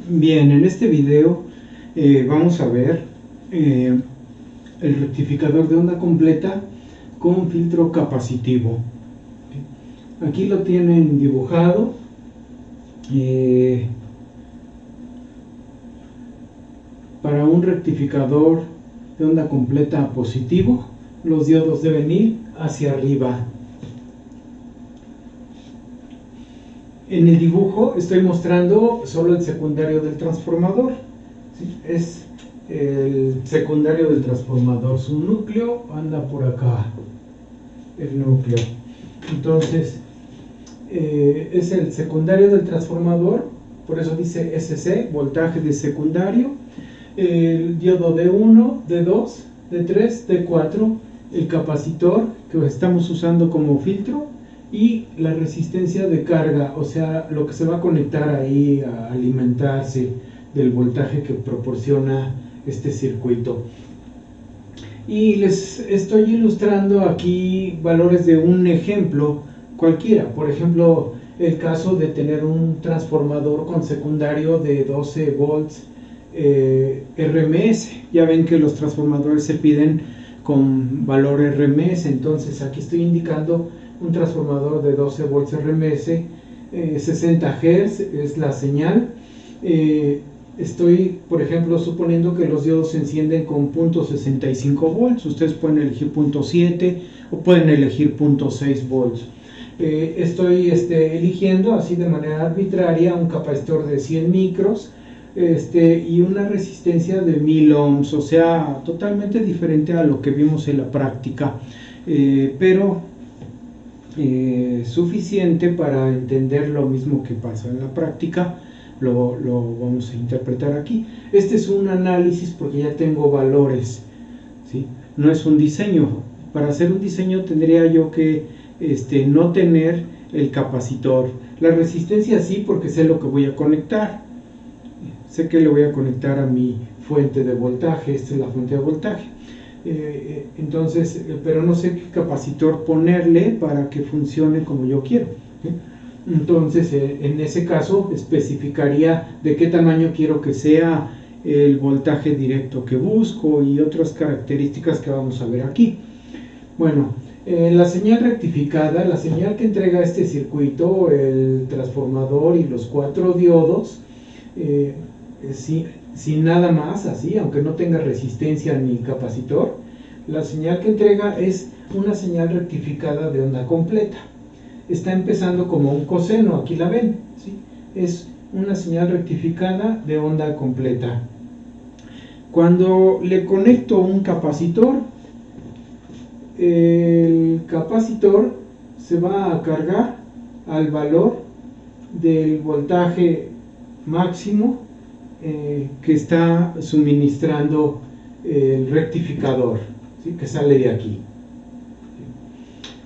Bien, en este video vamos a ver el rectificador de onda completa con filtro capacitivo. Aquí lo tienen dibujado. Para un rectificador de onda completa positivo, los diodos deben ir hacia arriba. En el dibujo estoy mostrando solo el secundario del transformador. ¿Sí? Es el secundario del transformador. Su núcleo anda por acá, el núcleo. Entonces, es el secundario del transformador, por eso dice SC, voltaje de secundario. El diodo D1, D2, D3, D4, el capacitor que estamos usando como filtro y la resistencia de carga, o sea, lo que se va a conectar ahí a alimentarse del voltaje que proporciona este circuito. Y les estoy ilustrando aquí valores de un ejemplo cualquiera. Por ejemplo, el caso de tener un transformador con secundario de 12 volts RMS. Ya ven que los transformadores se piden con valor RMS, entonces aquí estoy indicando un transformador de 12 volts RMS, 60 Hz es la señal. Estoy, por ejemplo, suponiendo que los diodos se encienden con 0.65 volts. Ustedes pueden elegir 0.7 o pueden elegir 0.6 volts. Estoy eligiendo así de manera arbitraria un capacitor de 100 micros y una resistencia de 1000 ohms, o sea, totalmente diferente a lo que vimos en la práctica, pero suficiente para entender lo mismo que pasa en la práctica. Lo vamos a interpretar aquí. Este es un análisis porque ya tengo valores, ¿sí? No es un diseño. Para hacer un diseño tendría yo que no tener el capacitor. La resistencia sí, porque sé lo que voy a conectar. Sé que le voy a conectar a mi fuente de voltaje. Esta es la fuente de voltaje. Entonces, pero no sé qué capacitor ponerle para que funcione como yo quiero, ¿sí? Entonces, en ese caso, especificaría de qué tamaño quiero que sea el voltaje directo que busco y otras características que vamos a ver aquí. Bueno, la señal rectificada, la señal que entrega este circuito, el transformador y los 4 diodos, sin nada más, así, aunque no tenga resistencia ni capacitor, la señal que entrega es una señal rectificada de onda completa. Está empezando como un coseno, aquí la ven, ¿sí? Es una señal rectificada de onda completa. Cuando le conecto un capacitor, el capacitor se va a cargar al valor del voltaje máximo que está suministrando el rectificador, ¿sí? Que sale de aquí.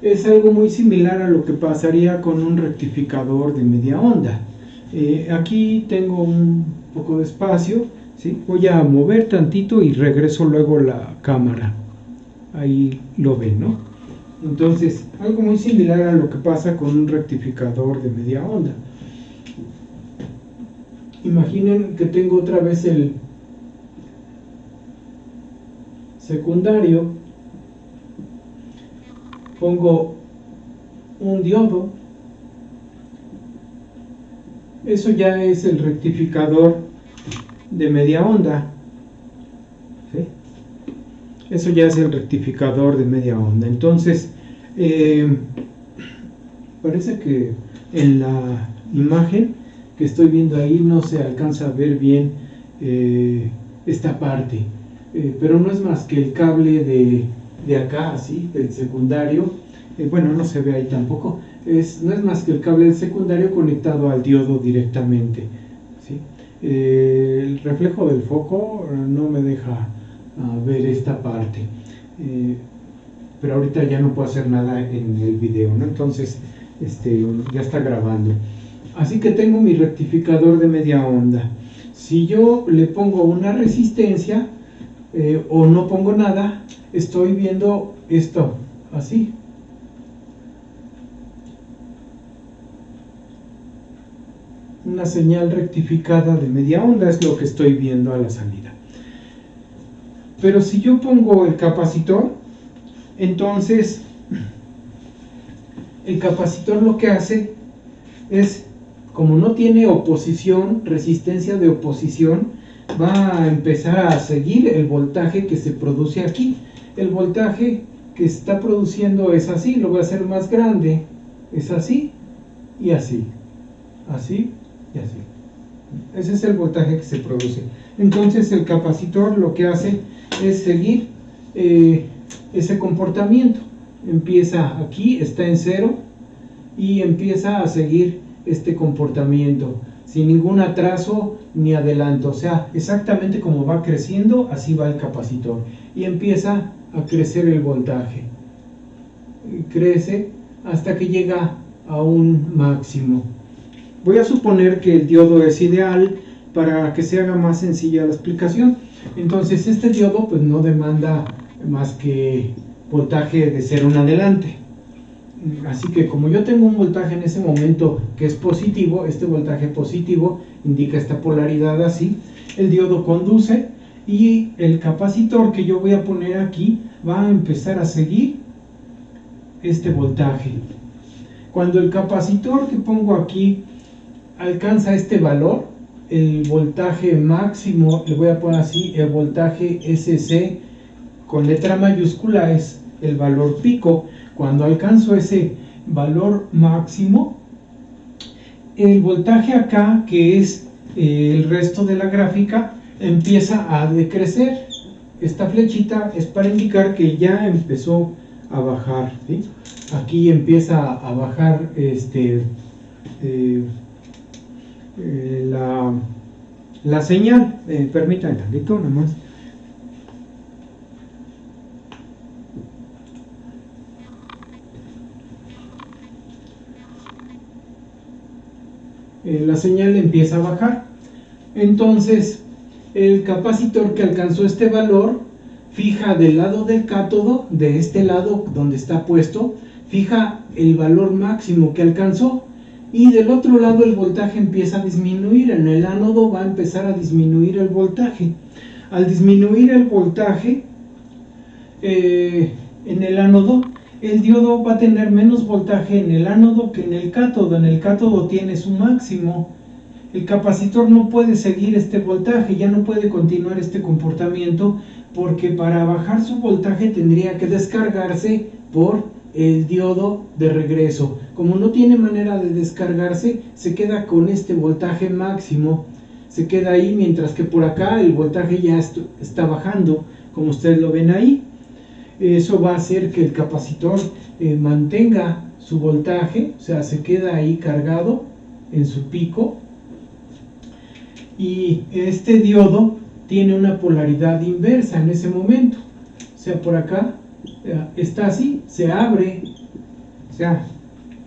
Es algo muy similar a lo que pasaría con un rectificador de media onda. Aquí tengo un poco de espacio, ¿sí? Voy a mover tantito y regreso luego la cámara. Ahí lo ven, ¿no? Entonces, algo muy similar a lo que pasa con un rectificador de media onda. Imaginen que tengo otra vez el secundario, pongo un diodo, eso ya es el rectificador de media onda, ¿sí? Eso ya es el rectificador de media onda. Entonces, parece que en la imagen que estoy viendo ahí no se alcanza a ver bien esta parte, pero no es más que el cable de acá, así, del secundario. Bueno, no se ve ahí tampoco. No es más que el cable del secundario conectado al diodo directamente, ¿sí? El reflejo del foco no me deja ver esta parte, pero ahorita ya no puedo hacer nada en el video, ¿no? Entonces ya está grabando. Así que tengo mi rectificador de media onda. Si yo le pongo una resistencia o no pongo nada, estoy viendo esto así. una señal rectificada de media onda, es lo que estoy viendo a la salida. Pero si yo pongo el capacitor, entonces el capacitor lo que hace es, como no tiene oposición, resistencia de oposición, va a empezar a seguir el voltaje que se produce aquí. El voltaje que está produciendo es así, lo voy a hacer más grande, es así y así, así y así. Ese es el voltaje que se produce. Entonces el capacitor lo que hace es seguir ese comportamiento. Empieza aquí, está en 0 y empieza a seguir este comportamiento sin ningún atraso ni adelanto, o sea, exactamente como va creciendo, así va el capacitor y empieza a crecer el voltaje, crece hasta que llega a un máximo. Voy a suponer que el diodo es ideal para que se haga más sencilla la explicación. Entonces este diodo pues no demanda más que voltaje de 0 en adelante. Así que como yo tengo un voltaje en ese momento que es positivo, este voltaje positivo indica esta polaridad así, el diodo conduce y el capacitor que yo voy a poner aquí va a empezar a seguir este voltaje. Cuando el capacitor que pongo aquí alcanza este valor, el voltaje máximo, le voy a poner así, el voltaje SC con letra mayúscula es el valor pico. Cuando alcanzo ese valor máximo, el voltaje acá, que es el resto de la gráfica, empieza a decrecer. Esta flechita es para indicar que ya empezó a bajar, ¿sí? Aquí empieza a bajar la señal. Permítanme tantito nomás. La señal empieza a bajar. Entonces el capacitor que alcanzó este valor fija del lado del cátodo, de este lado donde está puesto, fija el valor máximo que alcanzó, y del otro lado el voltaje empieza a disminuir. En el ánodo va a empezar a disminuir el voltaje. Al disminuir el voltaje en el ánodo, el diodo va a tener menos voltaje en el ánodo que en el cátodo. En el cátodo tiene su máximo. El capacitor no puede seguir este voltaje, ya no puede continuar este comportamiento, porque para bajar su voltaje tendría que descargarse por el diodo de regreso. Como no tiene manera de descargarse, se queda con este voltaje máximo, se queda ahí, mientras que por acá el voltaje ya está bajando, como ustedes lo ven ahí. Eso va a hacer que el capacitor mantenga su voltaje, o sea, se queda ahí cargado en su pico, y este diodo tiene una polaridad inversa en ese momento. O sea, por acá está así, se abre, o sea,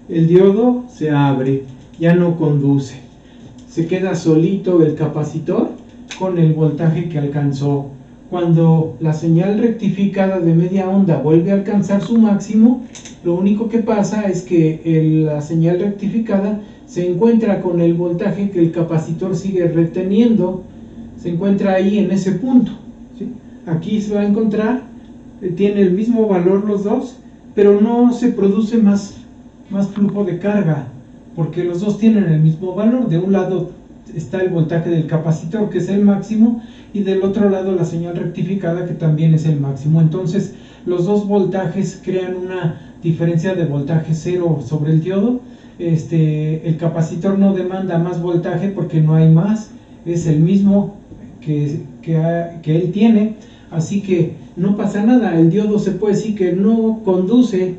el diodo se abre, ya no conduce, se queda solito el capacitor con el voltaje que alcanzó. Cuando la señal rectificada de media onda vuelve a alcanzar su máximo, lo único que pasa es que la señal rectificada se encuentra con el voltaje que el capacitor sigue reteniendo, se encuentra ahí en ese punto, ¿sí? Aquí se va a encontrar, tiene el mismo valor los dos, pero no se produce más flujo de carga, porque los dos tienen el mismo valor. De un lado está el voltaje del capacitor, que es el máximo, y del otro lado la señal rectificada, que también es el máximo. Entonces los dos voltajes crean una diferencia de voltaje cero sobre el diodo. El capacitor no demanda más voltaje porque no hay más, es el mismo que él tiene, así que no pasa nada. El diodo se puede decir que no conduce,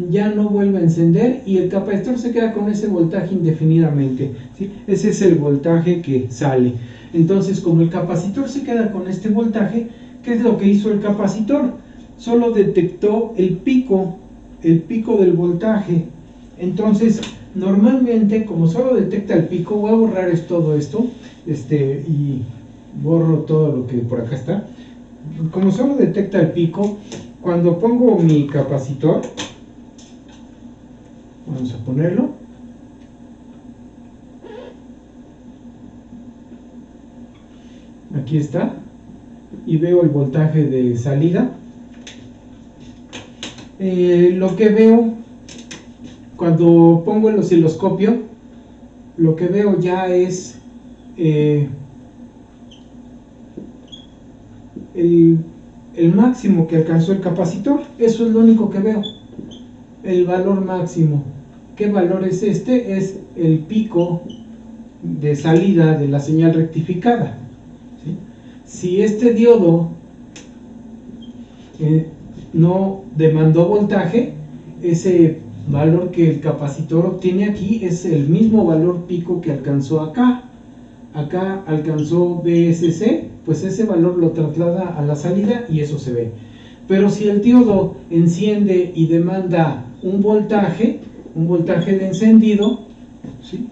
ya no vuelve a encender, y el capacitor se queda con ese voltaje indefinidamente, ¿sí? Ese es el voltaje que sale. Entonces, como el capacitor se queda con este voltaje, ¿qué es lo que hizo el capacitor? Solo detectó el pico del voltaje. Entonces, normalmente, como solo detecta el pico, voy a borrar todo esto, y borro todo lo que por acá está. Como solo detecta el pico, cuando pongo mi capacitor, vamos a ponerlo, aquí está, y veo el voltaje de salida. Lo que veo cuando pongo el osciloscopio, lo que veo ya es el máximo que alcanzó el capacitor. Eso es lo único que veo, el valor máximo. ¿Qué valor es este? Es el pico de salida de la señal rectificada, ¿sí? Si este diodo no demandó voltaje, ese valor que el capacitor obtiene aquí es el mismo valor pico que alcanzó acá. Acá alcanzó VSC, pues ese valor lo traslada a la salida y eso se ve. Pero si el diodo enciende y demanda un voltaje de encendido, ¿sí?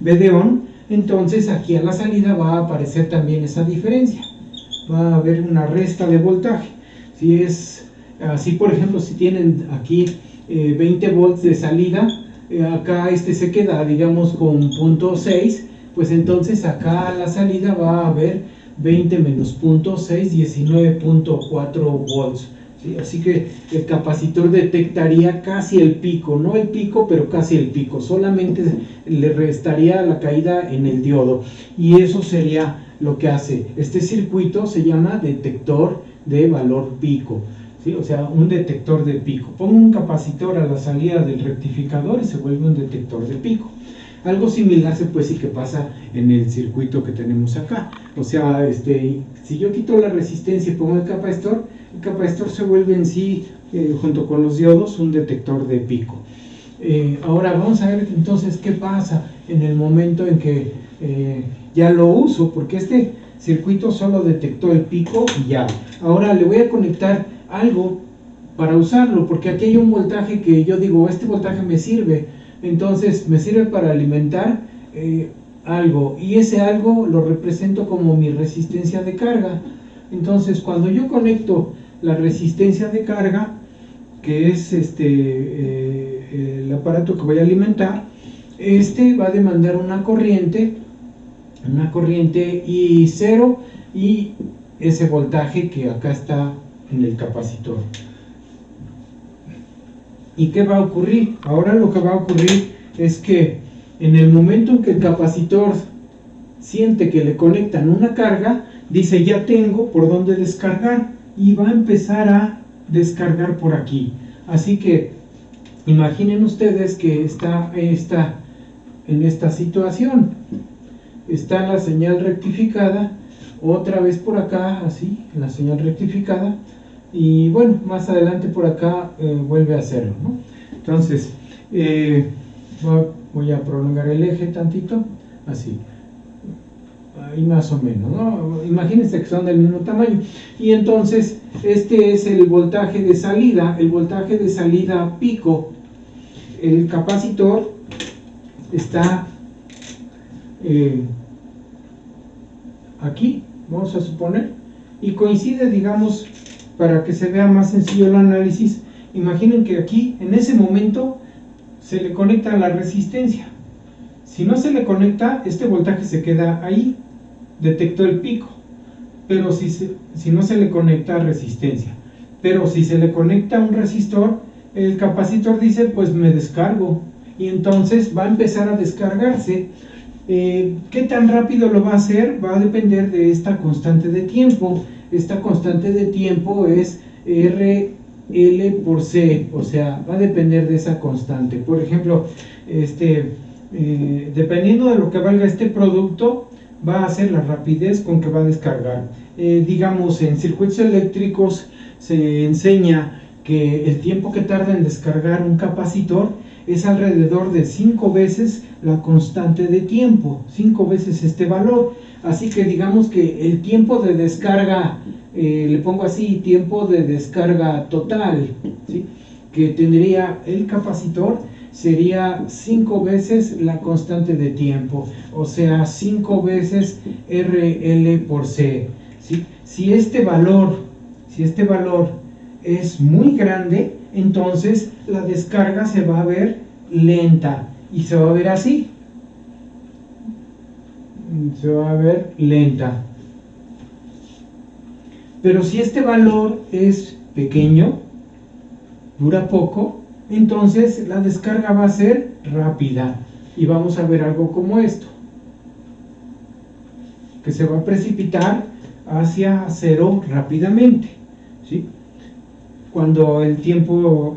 VD-ON, entonces aquí a la salida va a aparecer también esa diferencia. Va a haber una resta de voltaje. Si es así, por ejemplo, si tienen aquí 20 volts de salida, acá se queda, digamos, con 0.6, pues entonces acá a la salida va a haber 20 menos 0.6, 19.4 volts. ¿Sí? Así que el capacitor detectaría casi el pico, no el pico, pero casi el pico, solamente le restaría la caída en el diodo, y eso sería lo que hace. Este circuito se llama detector de valor pico, ¿sí? O sea, un detector de pico. Pongo un capacitor a la salida del rectificador y se vuelve un detector de pico. Algo similar se puede decir que pasa en el circuito que tenemos acá. O sea, si yo quito la resistencia y pongo el capacitor se vuelve en sí, junto con los diodos, un detector de pico. Ahora vamos a ver entonces qué pasa en el momento en que ya lo uso, porque este circuito solo detectó el pico y ya. Ahora le voy a conectar algo para usarlo, porque aquí hay un voltaje que yo digo, este voltaje me sirve. Entonces me sirve para alimentar algo, y ese algo lo represento como mi resistencia de carga. Entonces cuando yo conecto la resistencia de carga, que es el aparato que voy a alimentar, va a demandar una corriente I0 y ese voltaje que acá está en el capacitor. ¿Y qué va a ocurrir? Ahora lo que va a ocurrir es que en el momento en que el capacitor siente que le conectan una carga, dice, ya tengo por dónde descargar, y va a empezar a descargar por aquí. Así que imaginen ustedes que está en esta situación. Está la señal rectificada, otra vez por acá, así, la señal rectificada, y bueno, más adelante por acá vuelve a hacerlo, ¿no? Entonces, voy a prolongar el eje tantito, así, ahí más o menos, ¿no? Imagínense que son del mismo tamaño, y entonces este es el voltaje de salida pico. El capacitor está aquí, vamos a suponer, y coincide, digamos, para que se vea más sencillo el análisis. Imaginen que aquí, en ese momento, se le conecta la resistencia. Si no se le conecta, este voltaje se queda ahí, detectó el pico. Pero si no se le conecta resistencia, pero si se le conecta un resistor, el capacitor dice, pues me descargo, y entonces va a empezar a descargarse. ¿Qué tan rápido lo va a hacer? Va a depender de esta constante de tiempo. Esta constante de tiempo es RL por C, o sea, va a depender de esa constante. Por ejemplo, dependiendo de lo que valga este producto, va a ser la rapidez con que va a descargar. Digamos, en circuitos eléctricos se enseña que el tiempo que tarda en descargar un capacitor es alrededor de 5 veces la constante de tiempo, 5 veces este valor. Así que digamos que el tiempo de descarga, le pongo así, tiempo de descarga total, ¿sí?, que tendría el capacitor, sería 5 veces la constante de tiempo, o sea, 5 veces RL por C, ¿sí? Si este valor es muy grande, entonces la descarga se va a ver lenta y se va a ver así, se va a ver lenta. Pero si este valor es pequeño, dura poco, entonces la descarga va a ser rápida y vamos a ver algo como esto, que se va a precipitar hacia cero rápidamente, ¿sí? Cuando el tiempo,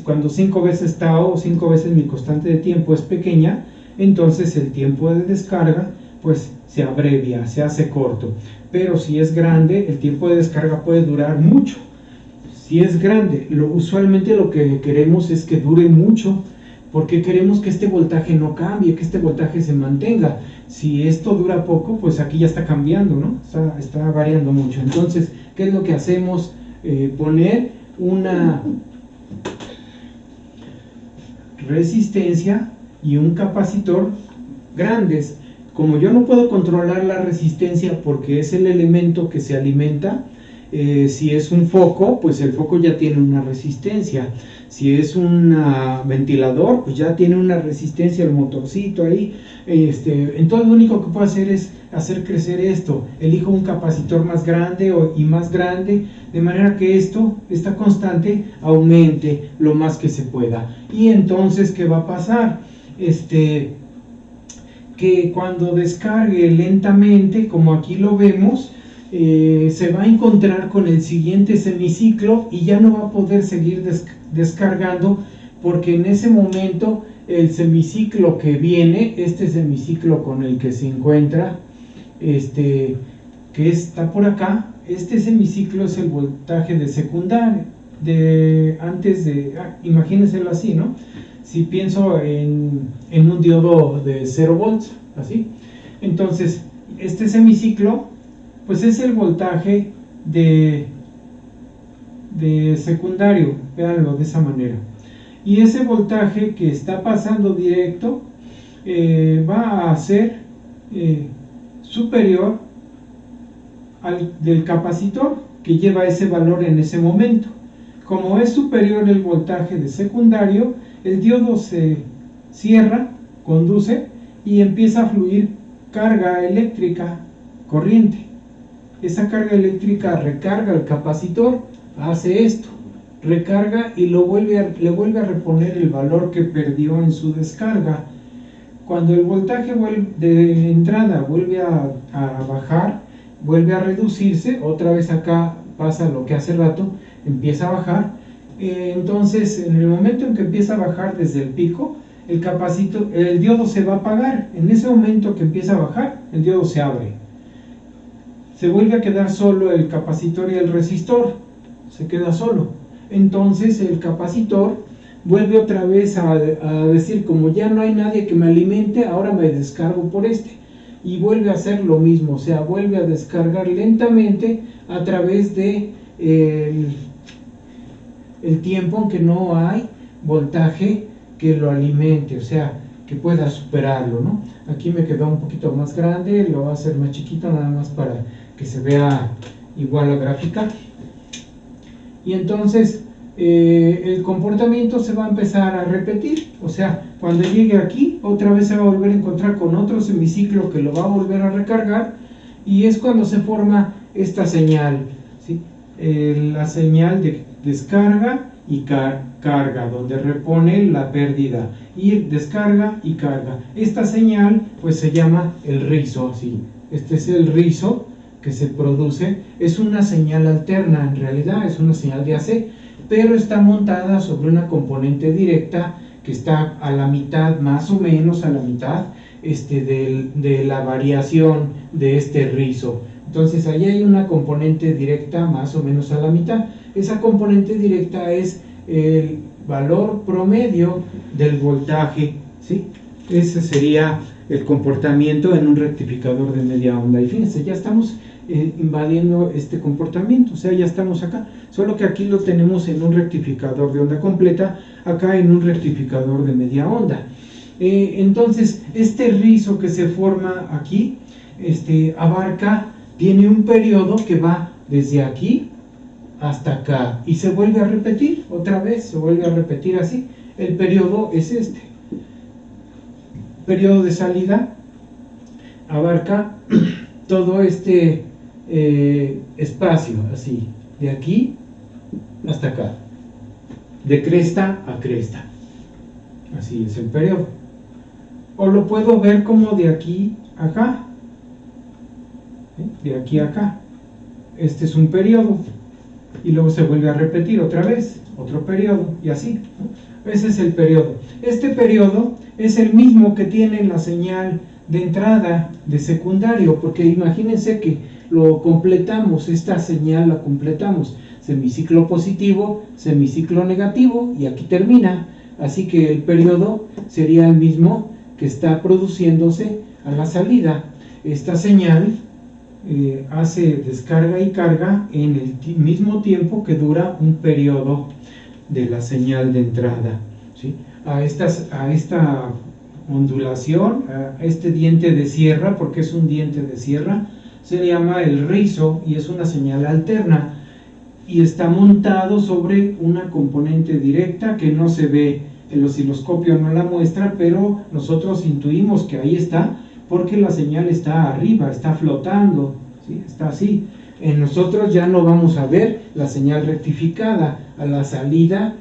cuando 5 veces tau o 5 veces mi constante de tiempo es pequeña, entonces el tiempo de descarga pues se abrevia, se hace corto. Pero si es grande, el tiempo de descarga puede durar mucho. Si es grande, usualmente lo que queremos es que dure mucho, porque queremos que este voltaje no cambie, que este voltaje se mantenga. Si esto dura poco, pues aquí ya está cambiando, ¿no? Está variando mucho. Entonces, ¿qué es lo que hacemos? Poner una resistencia y un capacitor grandes. Como yo no puedo controlar la resistencia porque es el elemento que se alimenta, si es un foco, pues el foco ya tiene una resistencia. Si es un ventilador, pues ya tiene una resistencia, el motorcito ahí. Entonces lo único que puedo hacer es hacer crecer esto. Elijo un capacitor más grande y más grande, de manera que esta constante, aumente lo más que se pueda. Y entonces, ¿qué va a pasar? Que cuando descargue lentamente, como aquí lo vemos, se va a encontrar con el siguiente semiciclo y ya no va a poder seguir descargando, porque en ese momento el semiciclo que viene, este semiciclo con el que se encuentra, que está por acá, este semiciclo es el voltaje de secundaria, imagínenselo así, ¿no? Si pienso en un diodo de 0 volts, así, entonces este semiciclo pues es el voltaje de secundario, véanlo de esa manera, y ese voltaje que está pasando directo va a ser superior al del capacitor, que lleva ese valor en ese momento. Como es superior el voltaje de secundario, el diodo se cierra, conduce y empieza a fluir carga eléctrica, corriente. Esa carga eléctrica recarga el capacitor, hace esto, recarga y le vuelve a reponer el valor que perdió en su descarga. Cuando el voltaje de entrada vuelve a bajar, vuelve a reducirse, otra vez acá pasa lo que hace rato, empieza a bajar. Entonces, en el momento en que empieza a bajar desde el pico, el diodo se va a apagar. En ese momento que empieza a bajar, el diodo se abre. Se vuelve a quedar solo el capacitor y el resistor, se queda solo. Entonces el capacitor vuelve otra vez a decir, como ya no hay nadie que me alimente, ahora me descargo por y vuelve a hacer lo mismo, o sea, vuelve a descargar lentamente a través de el tiempo en que no hay voltaje que lo alimente, o sea, que pueda superarlo, ¿no? Aquí me quedó un poquito más grande, lo voy a hacer más chiquito nada más para que se vea igual la gráfica. Y entonces el comportamiento se va a empezar a repetir, o sea, cuando llegue aquí, otra vez se va a volver a encontrar con otro semiciclo que lo va a volver a recargar, y es cuando se forma esta señal, ¿sí? La señal de descarga y carga, donde repone la pérdida, y descarga y carga. Esta señal pues se llama el rizo, así. Este es el rizo que se produce, es una señal alterna, en realidad es una señal de AC, pero está montada sobre una componente directa que está a la mitad, más o menos a la mitad de la variación de este rizo. Entonces ahí hay una componente directa más o menos a la mitad. Esa componente directa es el valor promedio del voltaje, ¿sí? Ese sería el comportamiento en un rectificador de media onda. Y fíjense, ya estamos invadiendo este comportamiento, o sea, ya estamos acá, solo que aquí lo tenemos en un rectificador de onda completa, acá en un rectificador de media onda. Entonces, este rizo que se forma aquí, tiene un periodo que va desde aquí hasta acá, y se vuelve a repetir, otra vez, se vuelve a repetir así. El periodo es este. Periodo de salida abarca todo este espacio, así, de aquí hasta acá, de cresta a cresta. Así es el periodo. O lo puedo ver como de aquí a acá, de aquí a acá. Este es un periodo y luego se vuelve a repetir otra vez, otro periodo y así, ¿no? Ese es el periodo. Este periodo es el mismo que tiene la señal de entrada de secundario, porque imagínense que lo completamos, esta señal la completamos, semiciclo positivo, semiciclo negativo, y aquí termina. Así que el periodo sería el mismo que está produciéndose a la salida. Esta señal hace descarga y carga en el mismo tiempo que dura un periodo de la señal de entrada, ¿sí? A esta ondulación, a este diente de sierra, porque es un diente de sierra, se le llama el rizo y es una señal alterna y está montado sobre una componente directa que no se ve, el osciloscopio no la muestra, pero nosotros intuimos que ahí está porque la señal está arriba, está flotando, ¿sí? Está así. Nosotros ya no vamos a ver la señal rectificada a la salida,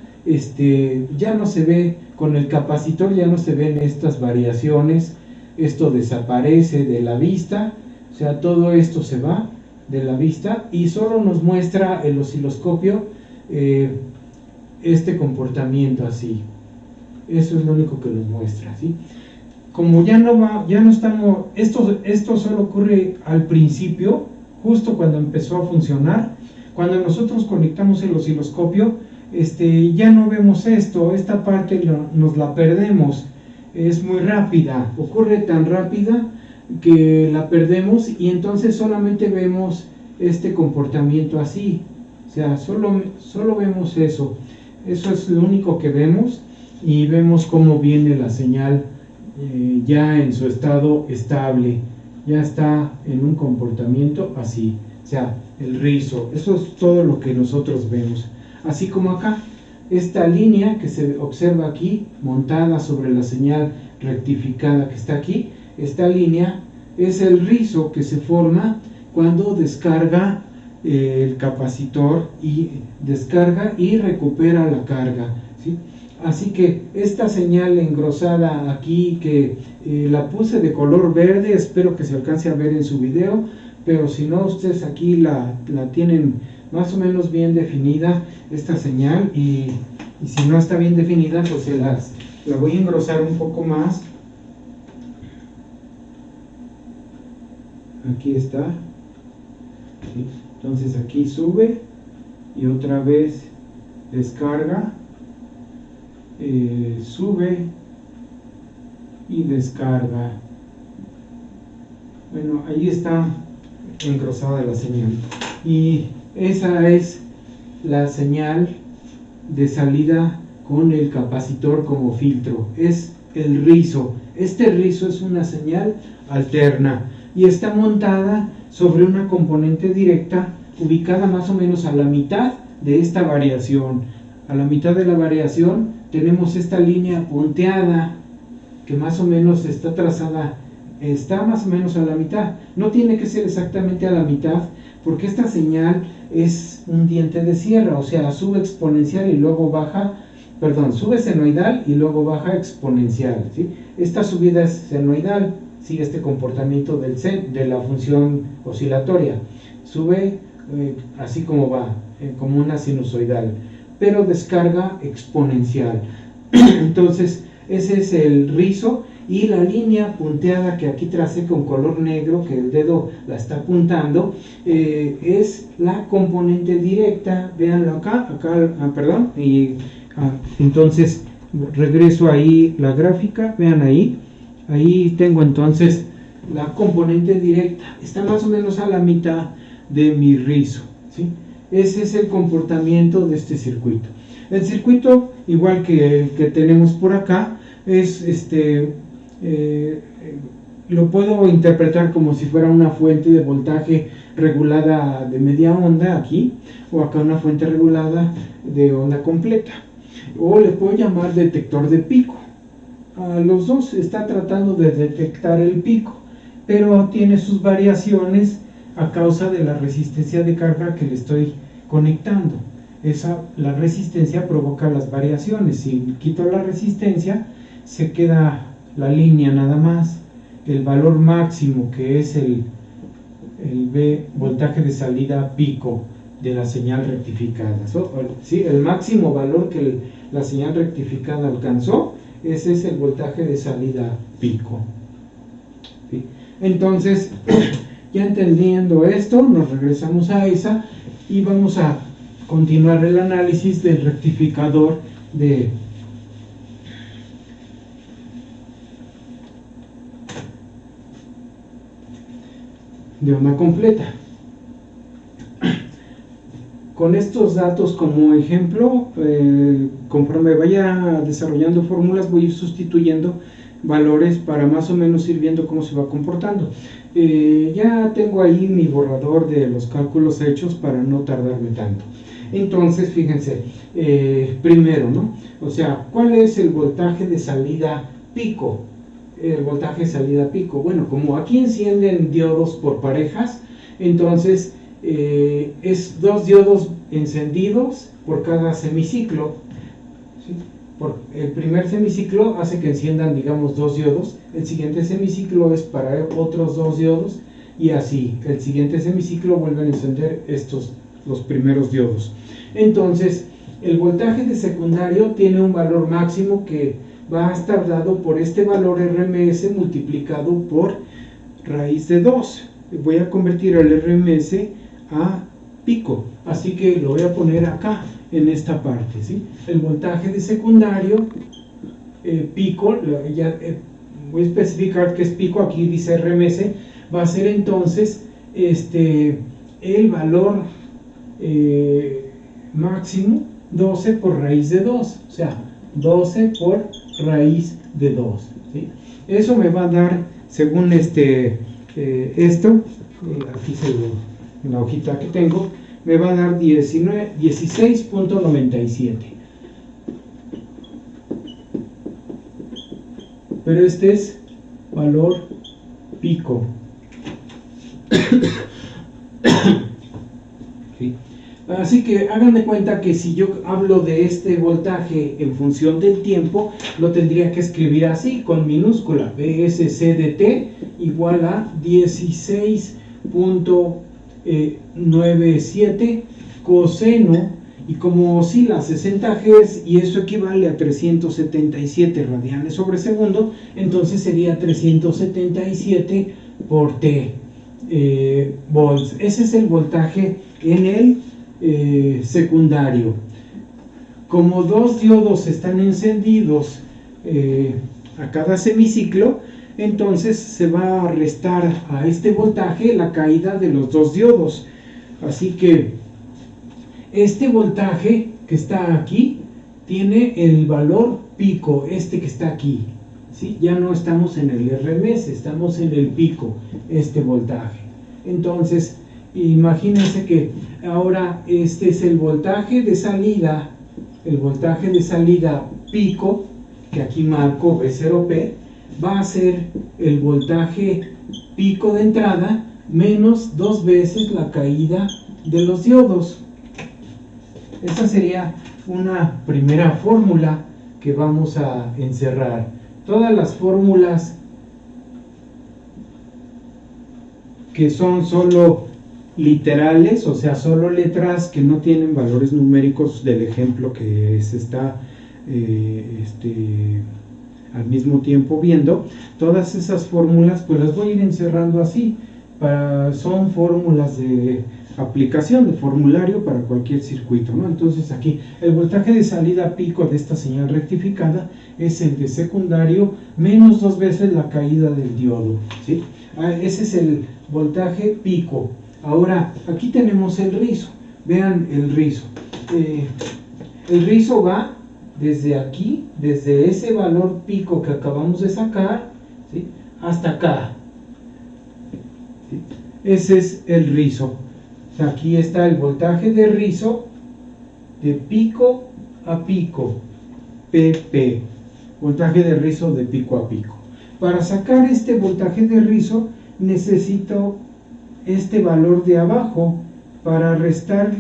ya no se ve, con el capacitor ya no se ven estas variaciones, esto desaparece de la vista, o sea, todo esto se va de la vista y solo nos muestra el osciloscopio este comportamiento así. Eso es lo único que nos muestra, ¿sí? Como ya no estamos, esto solo ocurre al principio, justo cuando empezó a funcionar. Cuando nosotros conectamos el osciloscopio, ya no vemos esto, esta parte nos la perdemos, es muy rápida, ocurre tan rápida que la perdemos y entonces solamente vemos este comportamiento así, o sea, solo vemos eso es lo único que vemos, y vemos cómo viene la señal ya en su estado estable, ya está en un comportamiento así, o sea, el rizo. Eso es todo lo que nosotros vemos. Así como acá, esta línea que se observa aquí, montada sobre la señal rectificada que está aquí, esta línea es el rizo que se forma cuando descarga el capacitor y descarga y recupera la carga, ¿sí? Así que esta señal engrosada aquí, que la puse de color verde, espero que se alcance a ver en su video, pero si no, ustedes aquí la tienen más o menos bien definida, esta señal, y si no está bien definida, pues la voy a engrosar un poco más. Aquí está, ¿sí? Entonces aquí sube y otra vez descarga, sube y descarga. Bueno, ahí está engrosada la señal, y esa es la señal de salida con el capacitor como filtro, es el rizo. Este rizo es una señal alterna y está montada sobre una componente directa ubicada más o menos a la mitad de esta variación. A la mitad de la variación tenemos esta línea punteada que más o menos está trazada, está más o menos a la mitad. No tiene que ser exactamente a la mitad, porque esta señal es un diente de sierra, o sea, sube exponencial y luego baja, perdón, sube senoidal y luego baja exponencial, ¿sí? Esta subida es senoidal, sigue este comportamiento de la función oscilatoria, sube así como va, como una sinusoidal, pero descarga exponencial. Entonces ese es el rizo, y la línea punteada que aquí tracé con color negro, que el dedo la está apuntando, es la componente directa. Véanlo acá, perdón, entonces regreso ahí la gráfica, vean ahí tengo entonces la componente directa, está más o menos a la mitad de mi rizo, ¿sí? Ese es el comportamiento de este circuito. El circuito, igual que el que tenemos por acá, es lo puedo interpretar como si fuera una fuente de voltaje regulada de media onda aquí, o acá una fuente regulada de onda completa, o le puedo llamar detector de pico. Los dos está tratando de detectar el pico, pero tiene sus variaciones a causa de la resistencia de carga que le estoy conectando. La resistencia provoca las variaciones. Si quito la resistencia, se queda la línea nada más. El valor máximo, que es el V, voltaje de salida pico de la señal rectificada. ¿Sí? El máximo valor que la señal rectificada alcanzó, ese es el voltaje de salida pico. ¿Sí? Entonces, ya entendiendo esto, nos regresamos a esa y vamos a continuar el análisis del rectificador de onda completa. Con estos datos como ejemplo, conforme vaya desarrollando fórmulas, voy a ir sustituyendo valores para más o menos ir viendo cómo se va comportando. Ya tengo ahí mi borrador de los cálculos hechos para no tardarme tanto. Entonces, fíjense, primero, ¿no? O sea, ¿cuál es el voltaje de salida pico? El voltaje de salida pico. Bueno, como aquí encienden diodos por parejas, entonces es 2 diodos encendidos por cada semiciclo. ¿Sí? El primer semiciclo hace que enciendan, digamos, 2 diodos. El siguiente semiciclo es para otros 2 diodos. Y así, el siguiente semiciclo vuelven a encender los primeros diodos. Entonces, el voltaje de secundario tiene un valor máximo que va a estar dado por este valor RMS multiplicado por raíz de 2. Voy a convertir el RMS a pico, así que lo voy a poner acá en esta parte, ¿sí? El voltaje de secundario pico, voy a especificar que es pico, aquí dice RMS, va a ser entonces el valor máximo 12 por raíz de 2, o sea, 12 por raíz de 2, ¿sí? Eso me va a dar, según esto, aquí en la hojita que tengo, me va a dar 16.97. Pero este es valor pico. ¿Sí? Así que hagan de cuenta que si yo hablo de este voltaje en función del tiempo, lo tendría que escribir así, con minúscula, VSC de t igual a 16.97 coseno, y como oscila 60 Hz y eso equivale a 377 radianes sobre segundo, entonces sería 377 por t volts. Ese es el voltaje en el secundario. Como 2 diodos están encendidos a cada semiciclo, entonces se va a restar a este voltaje la caída de los 2 diodos. Así que este voltaje que está aquí tiene el valor pico, este que está aquí, ¿sí? Ya no estamos en el RMS, estamos en el pico, este voltaje. Entonces, imagínense que ahora este es el voltaje de salida pico, que aquí marco V0P, va a ser el voltaje pico de entrada menos 2 veces la caída de los diodos. Esa sería una primera fórmula que vamos a encerrar. Todas las fórmulas que son solo literales, o sea, solo letras que no tienen valores numéricos del ejemplo que se está al mismo tiempo viendo, todas esas fórmulas pues las voy a ir encerrando así. Son fórmulas de aplicación, de formulario para cualquier circuito, ¿no? Entonces aquí el voltaje de salida pico de esta señal rectificada es el de secundario menos 2 veces la caída del diodo, ¿sí? Ese es el voltaje pico. Ahora aquí tenemos el rizo. Vean el rizo. El rizo va desde aquí, desde ese valor pico que acabamos de sacar, ¿sí?, hasta acá. ¿Sí? Ese es el rizo. Aquí está el voltaje de rizo de pico a pico, PP, voltaje de rizo de pico a pico. Para sacar este voltaje de rizo necesito este valor de abajo para restar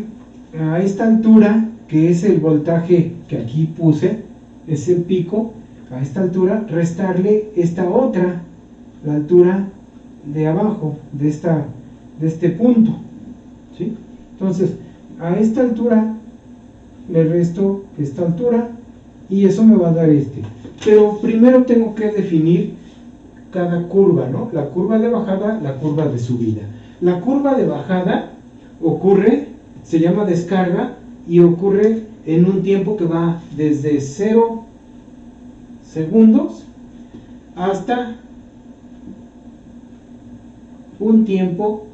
a esta altura, que es el voltaje que aquí puse, es el pico, a esta altura, restarle esta otra, la altura de abajo, de este punto, ¿sí? Entonces, a esta altura le resto esta altura y eso me va a dar este. Pero primero tengo que definir cada curva, ¿no? La curva de bajada, la curva de subida. La curva de bajada ocurre, se llama descarga y ocurre en un tiempo que va desde 0 segundos hasta un tiempo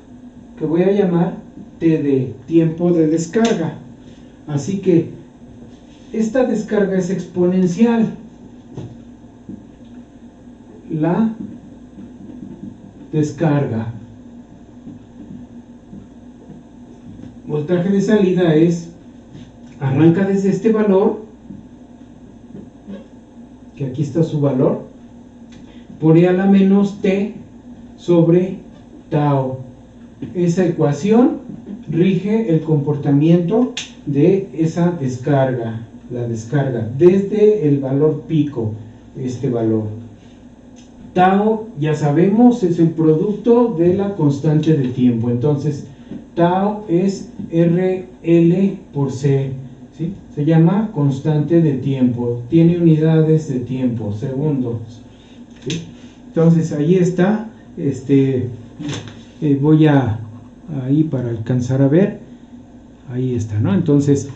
que voy a llamar TD, tiempo de descarga. Así que esta descarga es exponencial. La descarga. Voltaje de salida es, arranca desde este valor, que aquí está su valor, por E a la menos T sobre tau. Esa ecuación rige el comportamiento de esa descarga, la descarga, desde el valor pico, este valor. Tau, ya sabemos, es el producto de la constante de tiempo. Entonces, tau es RL por C, ¿sí? Se llama constante de tiempo, tiene unidades de tiempo, segundos, ¿sí? Entonces, ahí está, voy ahí para alcanzar a ver, ahí está, ¿no? Entonces,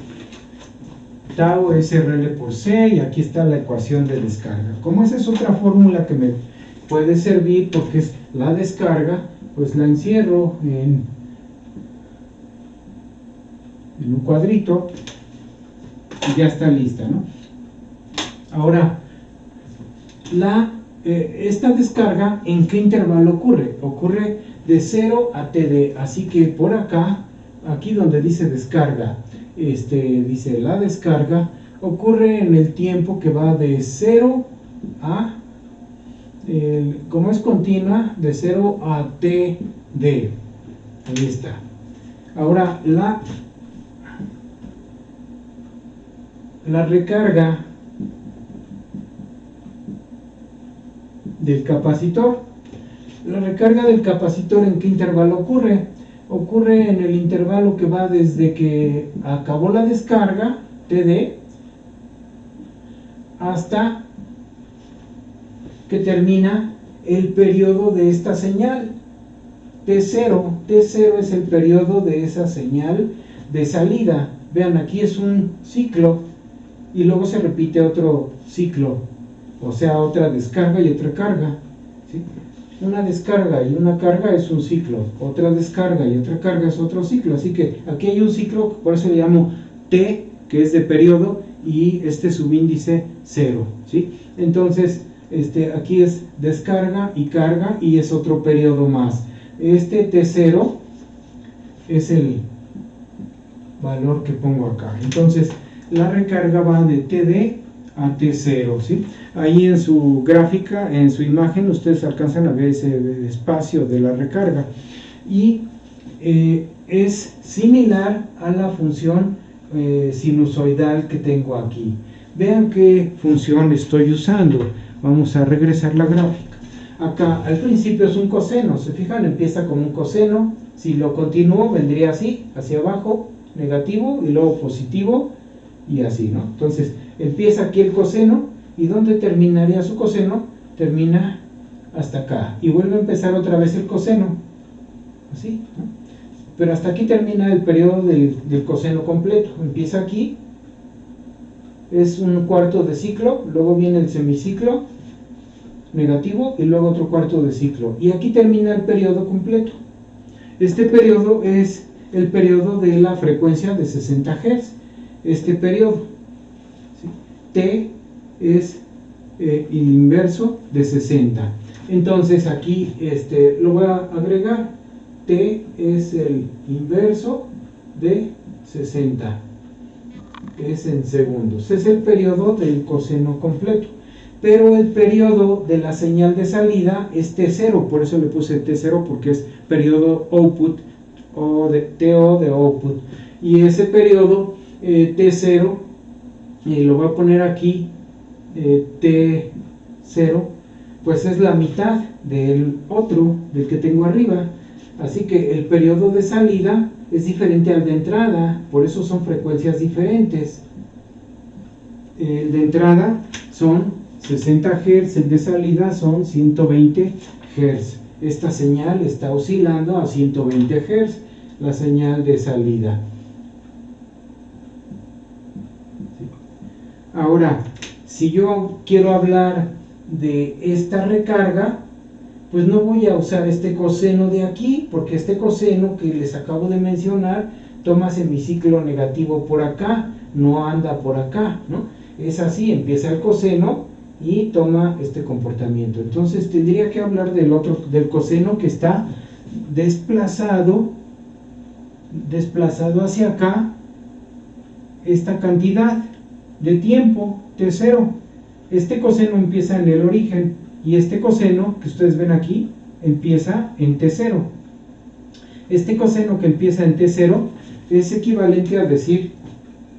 tau es RL por C y aquí está la ecuación de descarga. Como esa es otra fórmula que me puede servir porque es la descarga, pues la encierro en un cuadrito y ya está lista, ¿no? Ahora, esta descarga, ¿en qué intervalo ocurre? Ocurre de 0 a TD, así que por acá, aquí donde dice descarga, dice la descarga, ocurre en el tiempo que va de 0 a, como es continua, de 0 a TD, ahí está. Ahora, la recarga del capacitor. La recarga del capacitor, ¿en qué intervalo ocurre? Ocurre en el intervalo que va desde que acabó la descarga, TD, hasta que termina el periodo de esta señal, T0. T0 es el periodo de esa señal de salida. Vean, aquí es un ciclo y luego se repite otro ciclo, o sea, otra descarga y otra carga, ¿sí? Una descarga y una carga es un ciclo, otra descarga y otra carga es otro ciclo, así que aquí hay un ciclo, por eso le llamo T, que es de periodo, y este subíndice 0, ¿sí? Entonces, aquí es descarga y carga y es otro periodo más. Este T0 es el valor que pongo acá. Entonces, la recarga va de TD a T0, ¿sí? Ahí en su gráfica, en su imagen, ustedes alcanzan a ver ese espacio de la recarga. Y es similar a la función sinusoidal que tengo aquí. Vean qué función estoy usando. Vamos a regresar la gráfica. Acá al principio es un coseno, ¿se fijan? Empieza con un coseno. Si lo continúo, vendría así, hacia abajo, negativo, y luego positivo, y así, ¿no? Entonces, empieza aquí el coseno, y ¿dónde terminaría su coseno? Termina hasta acá, y vuelve a empezar otra vez el coseno, así, ¿no? Pero hasta aquí termina el periodo del coseno completo. Empieza aquí, es un cuarto de ciclo, luego viene el semiciclo negativo, y luego otro cuarto de ciclo, y aquí termina el periodo completo. Este periodo es el periodo de la frecuencia de 60 Hz. Este periodo, ¿sí? T es el inverso de 60. Entonces aquí lo voy a agregar. T es el inverso de 60. Es en segundos. Es el periodo del coseno completo. pero el periodo de la señal de salida es T0, por eso le puse T0 porque es periodo output o de TO de output, y ese periodo T0 lo voy a poner aquí, T0 pues es la mitad del otro, del que tengo arriba, así que el periodo de salida es diferente al de entrada, por eso son frecuencias diferentes. El de entrada son 60 Hz, el de salida son 120 Hz. Esta señal está oscilando a 120 Hz, la señal de salida. Ahora, si yo quiero hablar de esta recarga, pues no voy a usar este coseno de aquí, porque este coseno que les acabo de mencionar toma semiciclo negativo por acá, no anda por acá, ¿no? Es así, empieza el coseno y toma este comportamiento. Entonces tendría que hablar del coseno que está desplazado hacia acá, esta cantidad de tiempo, T0. Este coseno empieza en el origen y este coseno que ustedes ven aquí empieza en T0. Este coseno que empieza en T0 es equivalente a decir,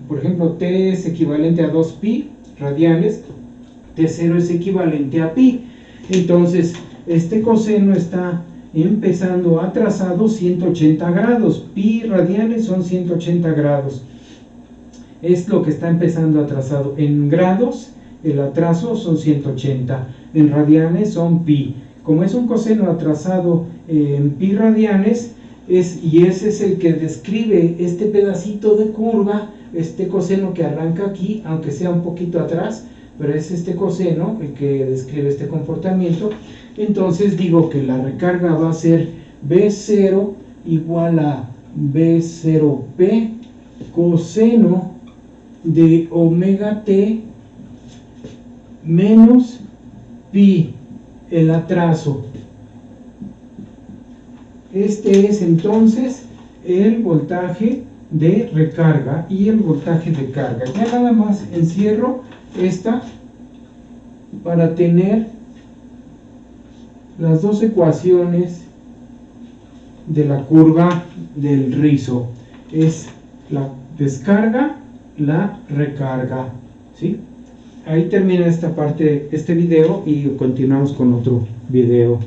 por ejemplo, T es equivalente a 2pi radianes, T0 es equivalente a pi. Entonces, este coseno está empezando atrasado 180 grados. Pi radianes son 180 grados. Es lo que está empezando atrasado. En grados, el atraso son 180. En radianes son pi. Como es un coseno atrasado en pi radianes, y ese es el que describe este pedacito de curva, este coseno que arranca aquí, aunque sea un poquito atrás, pero es este coseno el que describe este comportamiento. Entonces digo que la recarga va a ser B0 igual a B0P coseno de omega t menos pi, el atraso. Este es entonces el voltaje de recarga y el voltaje de carga. Ya nada más encierro esta para tener las dos ecuaciones de la curva del rizo. Es la descarga, la recarga, ¿sí? Ahí termina esta parte, este video, y continuamos con otro video.